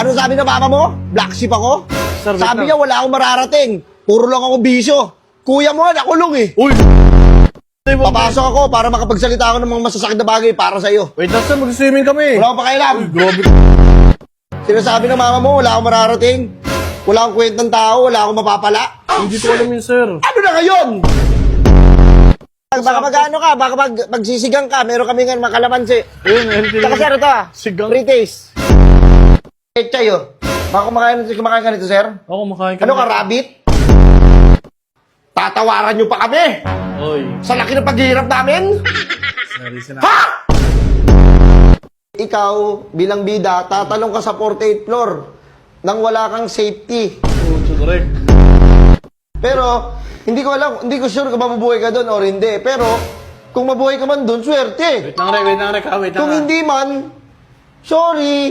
Ano sabi ng mama mo? Black sheep ako? Sir, wait Sabi lang. niya wala akong mararating. Puro lang ako bisyo. Kuya mo, nakulong eh. Uy! Papasok ako para makapagsalita ako ng mga masasakit na bagay para sa'yo. Wait lang sir, mag-swimming kami. Wala akong pakialam. Uy, grabe. Sinasabi ng mama mo, wala akong mararating. Wala akong kwentang tao, wala akong mapapala. Hindi ko alam yun sir. Ano na ngayon? Baka mag-ano ka, baka magsisigang ka. Meron kami ngayon makalamansi. Ayun, healthy. Tsaka sir, ito ah. Sigang. Free taste. Chay oh. Baka kumakain ka nito, sir? Ako, makain ka Ano ka, rabbit? Tatawaran nyo pa kami! Oy. Sa laki ng paghihirap namin? Sorry, Ha? Ikaw, bilang bida, tatalong ka sa 48th floor nang wala kang safety. Oh, correct. Pero, hindi ko sure kung mabubuhay ka doon or hindi. Pero, kung mabuhay ka man doon, swerte. Wait lang, Rek. Wait lang, Rek. Wait lang. Kung hindi man, sorry.